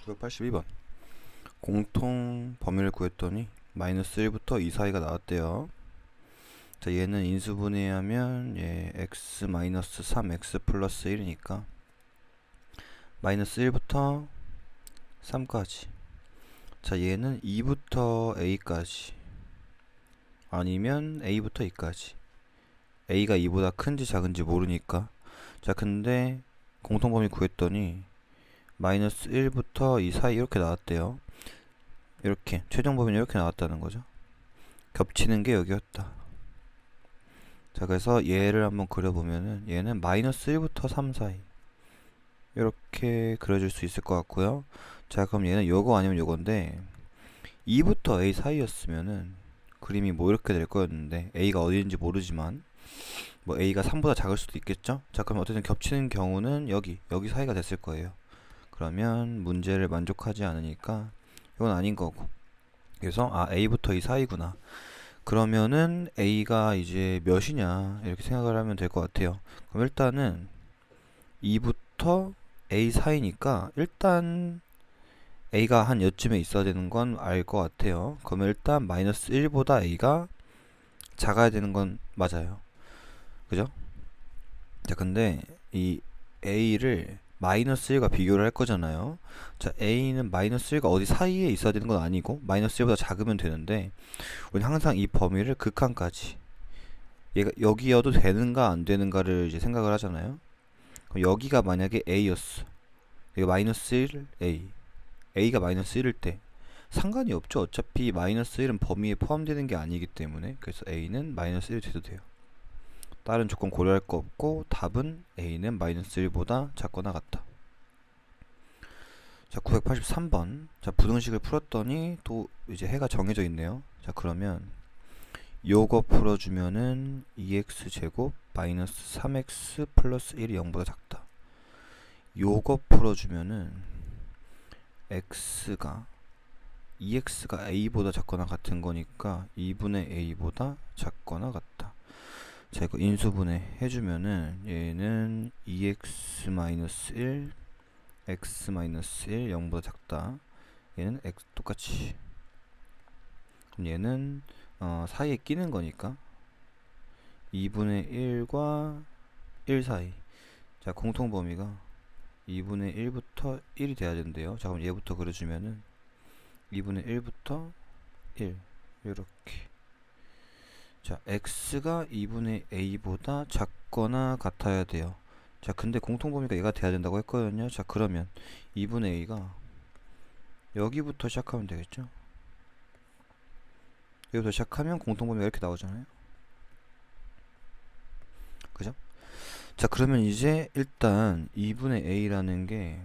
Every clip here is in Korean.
982번 공통 범위를 구했더니 마이너스 1부터 2 사이가 나왔대요. 자, 얘는 인수분해하면 x 마이너스 3x 플러스 1이니까 마이너스 1부터 3까지. 자, 얘는 2부터 a까지 아니면 a부터 2까지. a가 2보다 큰지 작은지 모르니까. 자, 근데 공통 범위 구했더니 마이너스 1부터 2 사이 이렇게 나왔대요. 이렇게 최종 범위는 이렇게 나왔다는 거죠. 겹치는 게 여기였다. 자, 그래서 얘를 한번 그려보면은 얘는 마이너스 1부터 3 사이 이렇게 그려줄 수 있을 것 같고요. 자, 그럼 얘는 요거 아니면 요건데 2부터 a 사이였으면은 그림이 뭐 이렇게 될 거였는데 a가 어디인지 모르지만 뭐 a가 3보다 작을 수도 있겠죠. 자, 그럼 어쨌든 겹치는 경우는 여기 사이가 됐을 거예요. 그러면 문제를 만족하지 않으니까 이건 아닌 거고. 그래서 a부터 2 사이구나. 그러면은 a가 이제 몇이냐 이렇게 생각을 하면 될 것 같아요. 그럼 일단은 2부터 a 사이니까 일단 a가 한 여쯤에 있어야 되는 건 알 것 같아요. 그러면 일단 마이너스 1보다 a가 작아야 되는 건 맞아요. 그죠? 자, 근데 이 a를 마이너스 1과 비교를 할 거잖아요. 자, a는 마이너스 1과 어디 사이에 있어야 되는 건 아니고 마이너스 1보다 작으면 되는데 우리는 항상 이 범위를 극한까지, 얘가 여기여도 되는가 안 되는가를 이제 생각을 하잖아요. 그럼 여기가 만약에 a였어. 이거 마이너스 1 a가 마이너스 1일 때 상관이 없죠. 어차피 마이너스 1은 범위에 포함되는 게 아니기 때문에. 그래서 a는 마이너스 1이 돼도 돼요. 다른 조건 고려할 거 없고 답은 a는 마이너스 1보다 작거나 같다. 자, 983번. 자, 부등식을 풀었더니 또 이제 해가 정해져 있네요. 자, 그러면 요거 풀어주면은 2x 제곱 마이너스 3x 플러스 1이 0보다 작다. 요거 풀어주면은 x가 2x가 a보다 작거나 같은 거니까 2분의 a보다 작거나 같다. 자, 이거 인수분해 해주면은 얘는 2x 마이너스 1 x 마이너스 1 0보다 작다. 얘는 x 똑같이. 그럼 얘는 사이에 끼는 거니까 2분의 1과 1 사이. 자, 공통 범위가 2분의 1부터 1이 돼야 된대요. 자, 그럼 얘부터 그려주면은 2분의 1부터 1 이렇게. 자, x가 2분의 a보다 작거나 같아야 돼요. 자, 근데 공통 범위가 얘가 돼야 된다고 했거든요. 자, 그러면 2분의 a가 여기부터 시작하면 되겠죠. 여기부터 시작하면 공통 범위가 이렇게 나오잖아요. 그죠? 자, 그러면 이제 일단 2분의 a라는 게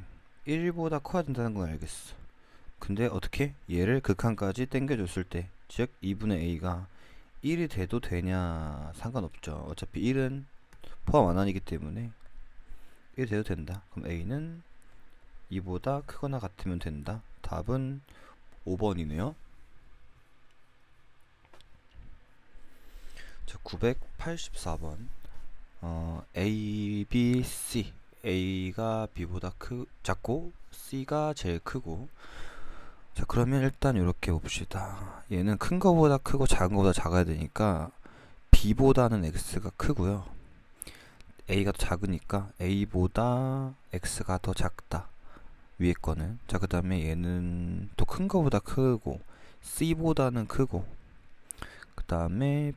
1보다 커야 된다는 건 알겠어. 근데 어떻게? 얘를 극한까지 당겨줬을 때, 즉 2분의 a가 1이 돼도 되냐? 상관없죠. 어차피 1은 포함 안 하기 때문에 1이 돼도 된다. 그럼 a는 2보다 크거나 같으면 된다. 답은 5번이네요. 자, 984번. A, B, C. A가 B보다 작고 C가 제일 크고. 자, 그러면 일단 이렇게 봅시다. 얘는 큰 거보다 크고 작은 거보다 작아야 되니까 B보다는 X가 크고요. A가 더 작으니까 A보다 X가 더 작다. 위에 거는. 자, 그 다음에 얘는 또 큰 거보다 크고 C보다는 크고 그 다음에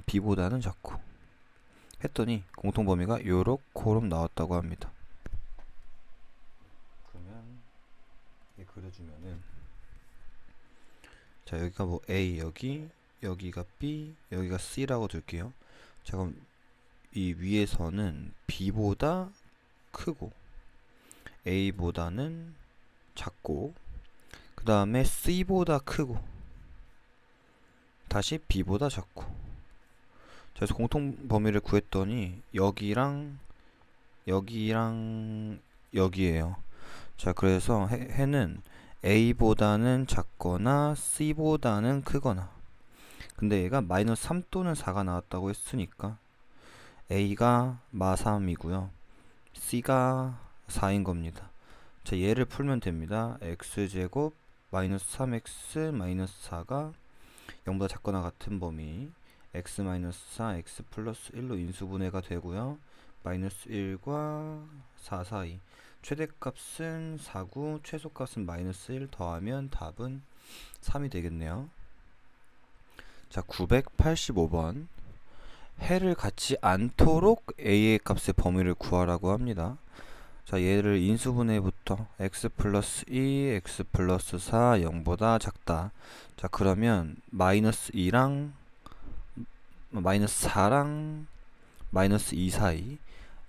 B보다는 작고 했더니 공통 범위가 요렇게럼 나왔다고 합니다. 그러면 얘 그려주면은, 자, 여기가 뭐 A, 여기가 B, 여기가 C라고 둘게요. 자, 그럼 이 위에서는 B보다 크고 A보다는 작고 그 다음에 C보다 크고 다시 B보다 작고. 자, 그래서 공통 범위를 구했더니 여기랑 여기에요. 자, 그래서 해는 A보다는 작거나 C보다는 크거나. 근데 얘가 마이너스 3 또는 4가 나왔다고 했으니까 A가 마3이고요 C가 4인 겁니다. 자, 얘를 풀면 됩니다. x제곱 마이너스 3x 마이너스 4가 0보다 작거나 같은 범위 x 마이너스 4 x 플러스 1로 인수분해가 되고요. 마이너스 1과 4 사이 최대값은 4고 최소값은 마이너스 1 더하면 답은 3이 되겠네요. 자, 985번 해를 갖지 않도록 a의 값의 범위를 구하라고 합니다. 자, 얘를 인수분해부터 x 플러스 2, x 플러스 4, 0보다 작다. 자, 그러면 마이너스 2랑 마이너스 4랑 마이너스 2 사이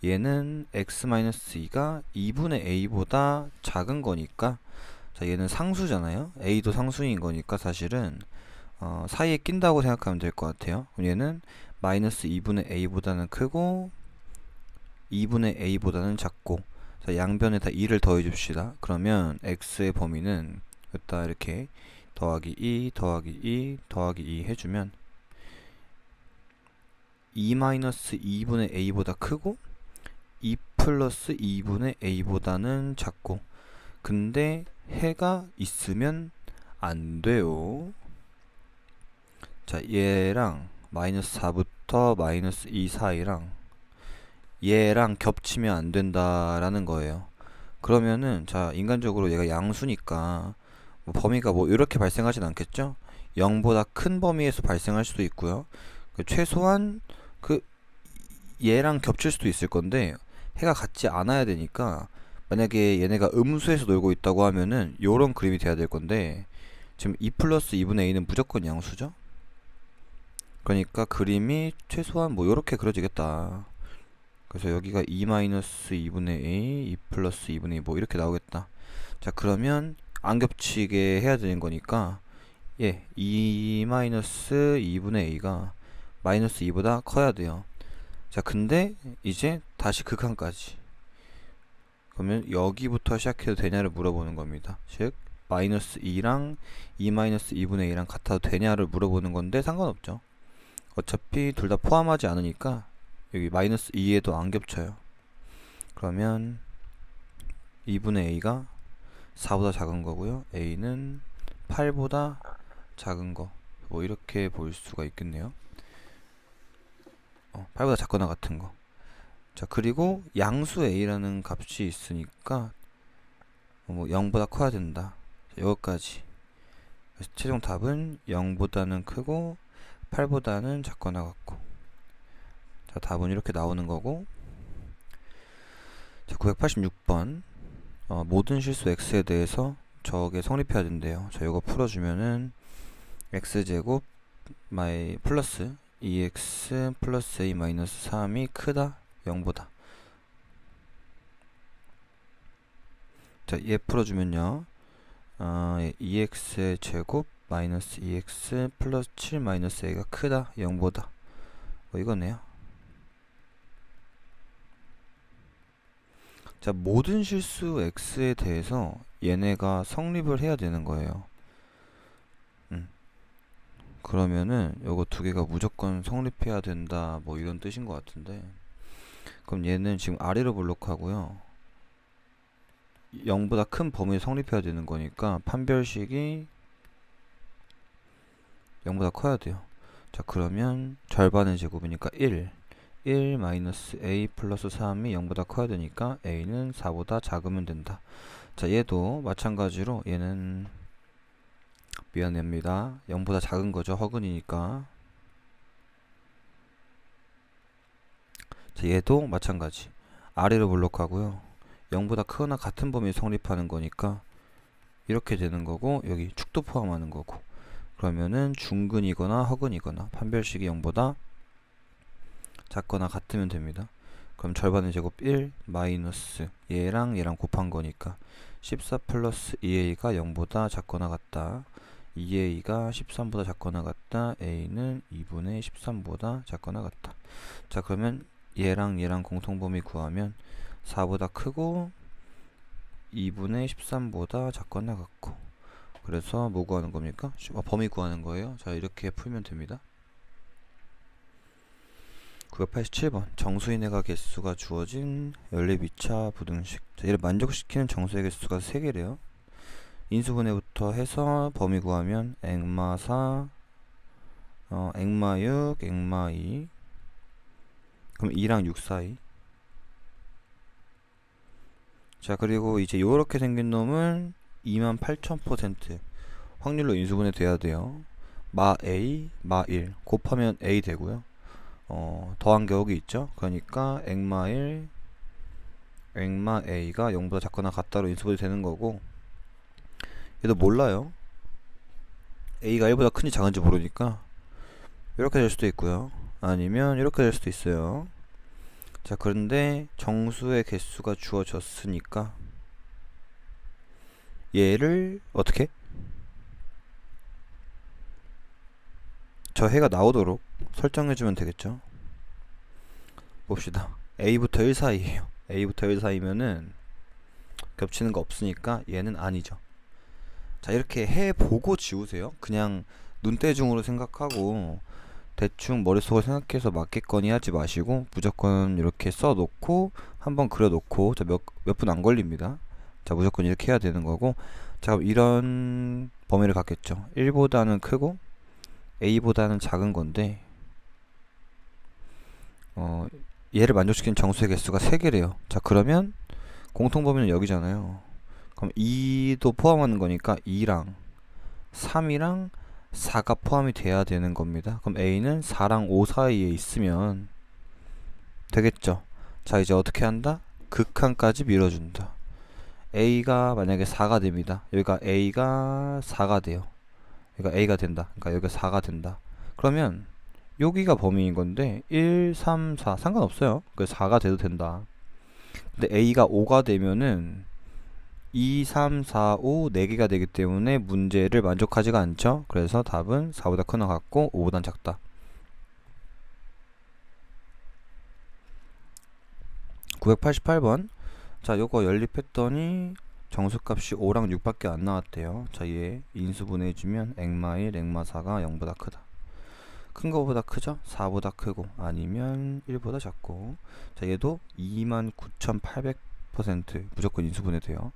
얘는 x 마이너스 2가 2분의 a보다 작은 거니까 자, 얘는 상수잖아요. a도 상수인 거니까 사실은 사이에 낀다고 생각하면 될 것 같아요. 그럼 얘는 마이너스 2분의 a보다는 크고 2분의 a보다는 작고 자, 양변에다 2를 더해 줍시다. 그러면 x의 범위는 여기다 이렇게 더하기 2 더하기 2 더하기 2 해주면 2 마이너스 2분의 a보다 크고 2 플러스 2분의 a보다는 작고 근데 해가 있으면 안 돼요. 자, 얘랑 마이너스 4부터 마이너스 2 사이랑 얘랑 겹치면 안 된다라는 거예요. 그러면은 자, 인간적으로 얘가 양수니까 뭐 범위가 뭐 이렇게 발생하진 않겠죠? 0보다 큰 범위에서 발생할 수도 있고요. 최소한 그 얘랑 겹칠 수도 있을 건데 해가 같지 않아야 되니까 만약에 얘네가 음수에서 놀고 있다고 하면은 요런 그림이 돼야 될 건데 지금 2 플러스 2분의 a는 무조건 양수죠? 그러니까 그림이 최소한 뭐 요렇게 그려지겠다. 그래서 여기가 2 마이너스 2분의 a, 2 플러스 2분의 2 뭐 이렇게 나오겠다. 자, 그러면 안 겹치게 해야 되는 거니까 예, 2 마이너스 2분의 a가 마이너스 2보다 커야 돼요. 자, 근데 이제 다시 극한까지 그러면 여기부터 시작해도 되냐를 물어보는 겁니다. 즉 마이너스 2랑 2 마이너스 2분의 2랑 같아도 되냐를 물어보는 건데 상관없죠. 어차피 둘 다 포함하지 않으니까 여기 마이너스 2에도 안 겹쳐요. 그러면 2분의 a가 4보다 작은 거고요. a는 8보다 작은 거. 뭐 이렇게 볼 수가 있겠네요. 8보다 작거나 같은 거. 자, 그리고 양수 a라는 값이 있으니까 뭐 0보다 커야 된다. 자, 여기까지. 그래서 최종 답은 0보다는 크고 8보다는 작거나 같고. 자, 답은 이렇게 나오는 거고. 자, 986번 모든 실수 x에 대해서 저게 성립해야 된대요. 자, 이거 풀어주면은 x제곱 마이 플러스 2x 플러스 a 마이너스 3이 크다 0보다. 자, 얘 풀어주면요 2x의 제곱 마이너스 2x 플러스 7 마이너스 a가 크다 0보다 뭐 이거네요. 자, 모든 실수 x에 대해서 얘네가 성립을 해야 되는 거예요. 그러면은 요거 두 개가 무조건 성립해야 된다 뭐 이런 뜻인 것 같은데 그럼 얘는 지금 아래로 블록하고요 0보다 큰 범위에 성립해야 되는 거니까 판별식이 0보다 커야 돼요. 자, 그러면 절반의 제곱이니까 1 마이너스 a 플러스 3이 0보다 커야 되니까 a는 4보다 작으면 된다. 자, 얘도 마찬가지로 얘는 미안합니다. 0보다 작은 거죠. 허근이니까. 자, 얘도 마찬가지. 아래로 블록하고요. 0보다 크거나 같은 범위 성립하는 거니까 이렇게 되는 거고 여기 축도 포함하는 거고 그러면은 중근이거나 허근이거나 판별식이 0보다 작거나 같으면 됩니다. 그럼 절반의 제곱 1 마이너스 얘랑 얘랑 곱한 거니까 14 플러스 2a가 0보다 작거나 같다. 2a가 13보다 작거나 같다. a는 2분의 13보다 작거나 같다. 자, 그러면 얘랑 얘랑 공통범위 구하면 4보다 크고 2분의 13보다 작거나 같고 그래서 뭐 구하는 겁니까? 범위 구하는 거예요. 자, 이렇게 풀면 됩니다. 987번 정수인회가 개수가 주어진 연립 2차 부등식. 자, 이를 만족시키는 정수의 개수가 3개래요. 인수분해부터 해서 범위 구하면 액마 4, 액마 6, 액마 2. 그럼 2랑 6 사이. 자, 그리고 이제 요렇게 생긴 놈은 28,000% 확률로 인수분해 돼야 돼요. 마 A, 마 1 곱하면 A 되고요. 더한 게 여기 있죠. 그러니까 액마 1, 액마 A가 0보다 작거나 같다로 인수분해 되는 거고, 얘도 몰라요. A가 1보다 큰지 작은지 모르니까 이렇게 될 수도 있고요. 아니면 이렇게 될 수도 있어요. 자, 그런데 정수의 개수가 주어졌으니까 얘를 어떻게? 저 해가 나오도록 설정해주면 되겠죠. 봅시다. A부터 1 사이에요. A부터 1 사이면은 겹치는 거 없으니까 얘는 아니죠. 자, 이렇게 해보고 지우세요. 그냥 눈대중으로 생각하고 대충 머릿속으로 생각해서 맞겠거니 하지 마시고 무조건 이렇게 써놓고 한번 그려놓고, 자, 몇 분 안 걸립니다. 자, 무조건 이렇게 해야 되는 거고, 자, 이런 범위를 갖겠죠. 1보다는 크고 A보다는 작은 건데, 얘를 만족시키는 정수의 개수가 3개래요. 자, 그러면 공통범위는 여기잖아요. 그럼 2도 포함하는 거니까 2랑 3이랑 4가 포함이 돼야 되는 겁니다. 그럼 A는 4랑 5 사이에 있으면 되겠죠. 자, 이제 어떻게 한다? 극한까지 밀어준다. A가 만약에 4가 됩니다. 여기가 A가 4가 돼요. 여기가 A가 된다. 그러니까 여기가 4가 된다. 그러면 여기가 범위인 건데 1, 3, 4 상관없어요. 그래서 4가 돼도 된다. 근데 A가 5가 되면은 2, 3, 4, 5 4개가 되기 때문에 문제를 만족하지가 않죠. 그래서 답은 4보다 큰 것 같고 5보단 작다. 988번. 자, 요거 연립했더니 정수값이 5랑 6밖에 안 나왔대요. 자, 얘 인수분해해주면 액마 1, 액마 4가 0보다 크다. 큰 거보다 크죠? 4보다 크고 아니면 1보다 작고. 자, 얘도 29,800% 무조건 인수분해 돼요.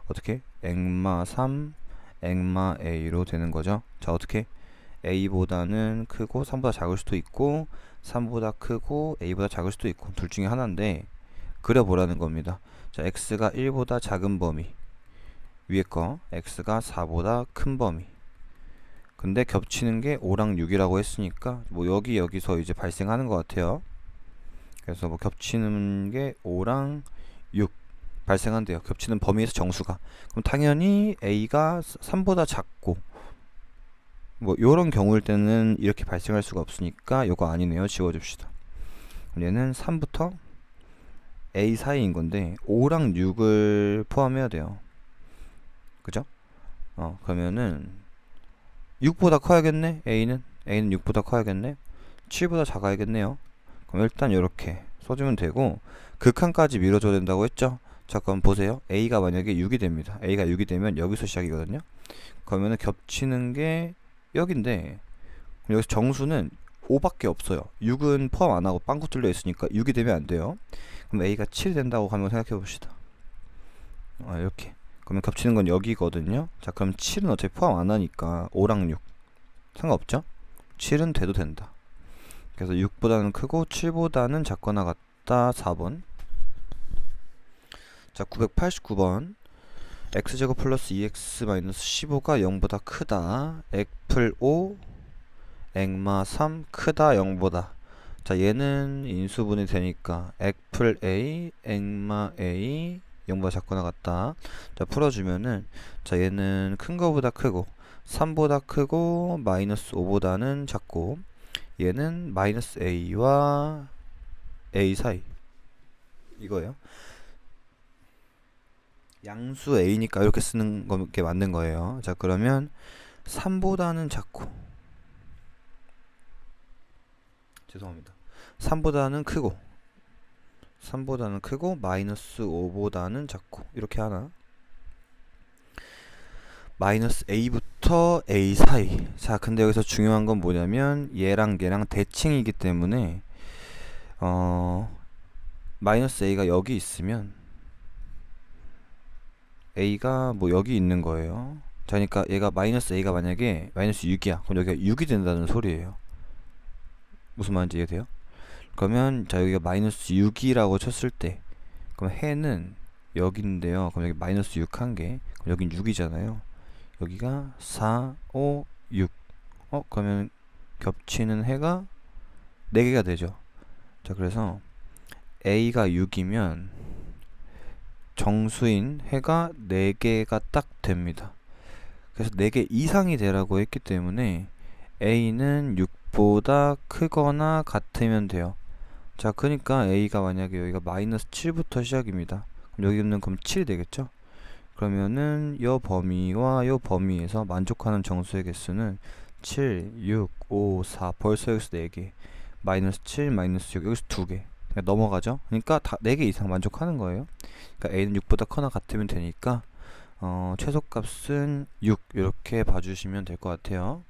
어떻게? 액마 3, 액마 A로 되는 거죠. 자, 어떻게? A보다는 크고 3보다 작을 수도 있고 3보다 크고 A보다 작을 수도 있고 둘 중에 하나인데 그려보라는 겁니다. 자, X가 1보다 작은 범위, 위에 거 X가 4보다 큰 범위. 근데 겹치는 게 5랑 6이라고 했으니까 뭐 여기서 이제 발생하는 것 같아요. 그래서 뭐 겹치는 게 5랑 6 발생한대요. 겹치는 범위에서 정수가. 그럼 당연히 A가 3보다 작고 뭐 요런 경우일 때는 이렇게 발생할 수가 없으니까 요거 아니네요. 지워줍시다. 얘는 3부터 A 사이인 건데 5랑 6을 포함해야 돼요. 그죠? 그러면은 6보다 커야겠네. A는 6보다 커야겠네. 7보다 작아야겠네요. 그럼 일단 이렇게 써주면 되고 극한까지 밀어줘야 된다고 했죠. 자, 그럼 보세요. A가 만약에 6이 됩니다. A가 6이 되면 여기서 시작이거든요. 그러면은 겹치는 게 여긴데 여기서 정수는 5밖에 없어요. 6은 포함 안 하고 빵꾸 뚫려 있으니까 6이 되면 안 돼요. 그럼 A가 7이 된다고 한번 생각해 봅시다. 이렇게. 그러면 겹치는 건 여기거든요. 자, 그럼 7은 어차피 포함 안 하니까 5랑 6 상관없죠? 7은 돼도 된다. 그래서 6보다는 크고 7보다는 작거나 같다. 4번. 자, 989번. x제곱 플러스 2x 마이너스 15가 0보다 크다. 액플 5, 액마 3 크다 0보다. 자, 얘는 인수분해 되니까 액플 A, 액마 A 0보다 작거나 같다. 자, 풀어주면은 자, 얘는 큰 거보다 크고 3보다 크고 마이너스 5보다는 작고 얘는 마이너스 A와 A 사이 이거예요. 양수 A니까 이렇게 쓰는 게 맞는 거예요. 자, 그러면 3보다는 작고, 죄송합니다, 3보다는 크고 마이너스 5보다는 작고 이렇게 하나. 마이너스 A부터 A 사이. 자, 근데 여기서 중요한 건 뭐냐면 얘랑 얘랑 대칭이기 때문에 마이너스 a가 여기 있으면 a가 뭐 여기 있는 거예요. 자, 그러니까 얘가 마이너스 a가 만약에 마이너스 6이야. 그럼 여기가 6이 된다는 소리예요. 무슨 말인지 이해돼요? 그러면 자, 여기가 마이너스 6이라고 쳤을 때 그럼 해는 여기인데요. 그럼 여기 마이너스 6 한 개. 그럼 여긴 6이잖아요. 여기가 4, 5, 6. 그러면 겹치는 해가 4개가 되죠. 자, 그래서 a가 6이면 정수인 해가 4개가 딱 됩니다. 그래서 4개 이상이 되라고 했기 때문에 a는 6보다 크거나 같으면 돼요. 자, 그러니까 a가 만약에 여기가 마이너스 7부터 시작입니다. 그럼 여기는 그럼 7이 되겠죠? 그러면은 요 범위와 요 범위에서 만족하는 정수의 개수는 7, 6, 5, 4. 벌써 여기서 4개. 마이너스 7, 마이너스 6. 여기서 2개. 그러니까 넘어가죠? 그러니까 다 4개 이상 만족하는 거예요. 그러니까 a는 6보다 커나 같으면 되니까 최소값은 6 이렇게 봐주시면 될 것 같아요.